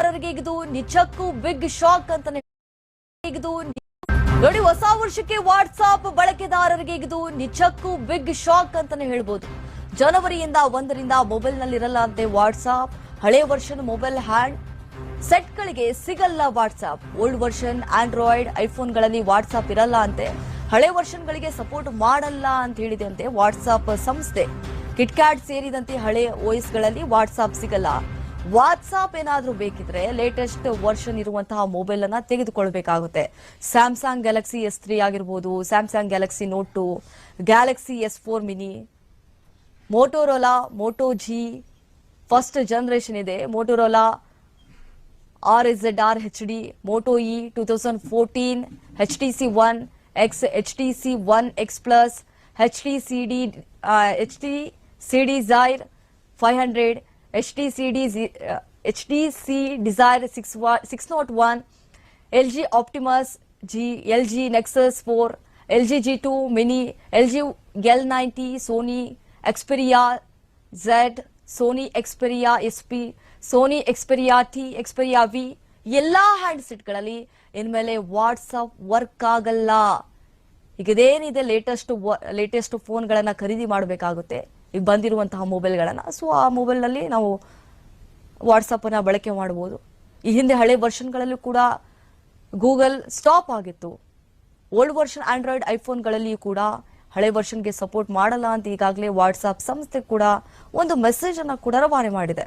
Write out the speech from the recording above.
ಇದು ನಿಜಕ್ಕೂ big shock ಅಂತಾನೆ ನೋಡಿ. ಹೊಸ ವರ್ಷಕ್ಕೆ ವಾಟ್ಸಾಪ್ ಬಳಕೆದಾರರಿಗೆ ಇದು ನಿಜಕ್ಕೂ ಬಿಗ್ ಶಾಕ್ ಅಂತಾನೆ ಹೇಳ್ಬೋದು. ಜನವರಿಯಿಂದ 1ರಿಂದ ಮೊಬೈಲ್ ನಲ್ಲಿ ಇರಲ್ಲ ಅಂತೆ ವಾಟ್ಸಾಪ್. ಹಳೆ ವರ್ಷನ್ ಮೊಬೈಲ್ ಹ್ಯಾಂಡ್ ಸೆಟ್ ಗಳಿಗೆ ಸಿಗಲ್ಲ WhatsApp. Old version Android iPhone ಗಳಲ್ಲಿ ವಾಟ್ಸಾಪ್ ಇರಲ್ಲ ಅಂತೆ. ಹಳೆ ವರ್ಷನ್ ಗಳಿಗೆ ಸಪೋರ್ಟ್ ಮಾಡಲ್ಲ ಅಂತ ಹೇಳಿದೆ ಅಂತೆ ವಾಟ್ಸಾಪ್ ಸಂಸ್ಥೆ. ಕಿಟ್ಕ್ಯಾಟ್ ಸೇರಿದಂತೆ ಹಳೆ ಓಎಸ್ ಗಳಲ್ಲಿ ವಾಟ್ಸಾಪ್ ಸಿಗಲ್ಲ. ವಾಟ್ಸಾಪ್ ಏನಾದ್ರೂ ಬೇಕಿದ್ರೆ ಲೇಟೆಸ್ಟ್ ವರ್ಷನ್ ಇರುವಂತಹ ಮೊಬೈಲ್ ಅನ್ನ ತೆಗೆದುಕೊಳ್ಬೇಕಾಗುತ್ತೆ. ಸ್ಯಾಮ್ಸಂಗ್ ಗ್ಯಾಲಕ್ಸಿ S3 ಆಗಿರ್ಬೋದು, Samsung Galaxy note 2, Galaxy S4 mini, Motorola Moto G first generation ಇದೆ, Motorola RZR HD, Moto E 2014, HTC One X, HTC One X Plus, HTC Desire 500, HTC Desire 601, LG Optimus G, LG Nexus 4, LG G2 Mini, LG L90, Sony Xperia Z, Sony Xperia SP, Sony Xperia T, Xperia V ಎಲ್ಲ ಹ್ಯಾಂಡ್ಸೆಟ್ಗಳಲ್ಲಿ ಇನ್ಮೇಲೆ WhatsApp work ಆಗಲ್ಲ. ಈಗ ಇದೇನಿದೆ latest ಫೋನ್ಗಳನ್ನ ಖರೀದಿ ಮಾಡಬೇಕಾಗುತ್ತೆ ಈಗ ಬಂದಿರುವಂತಹ ಮೊಬೈಲ್ಗಳನ್ನ. So ಆ ಮೊಬೈಲ್ನಲ್ಲಿ ನಾವು ವಾಟ್ಸಪ್ ಅನ್ನ ಬಳಕೆ ಮಾಡಬಹುದು. ಈ ಹಿಂದೆ ಹಳೆ ವರ್ಷನ್ಗಳಲ್ಲೂ ಕೂಡ ಗೂಗಲ್ ಸ್ಟಾಪ್ ಆಗಿತ್ತು. ಓಲ್ಡ್ ವರ್ಷನ್ ಆಂಡ್ರಾಯ್ಡ್ ಐಫೋನ್ಗಳಲ್ಲಿಯೂ ಕೂಡ ಹಳೆ ವರ್ಷನ್ಗೆ ಸಪೋರ್ಟ್ ಮಾಡಲ್ಲ ಅಂತ ಈಗಾಗಲೇ ವಾಟ್ಸಾಪ್ ಸಂಸ್ಥೆ ಕೂಡ ಒಂದು ಮೆಸೇಜ್ ಅನ್ನ ಕೂಡ ರವಾನೆ ಮಾಡಿದೆ.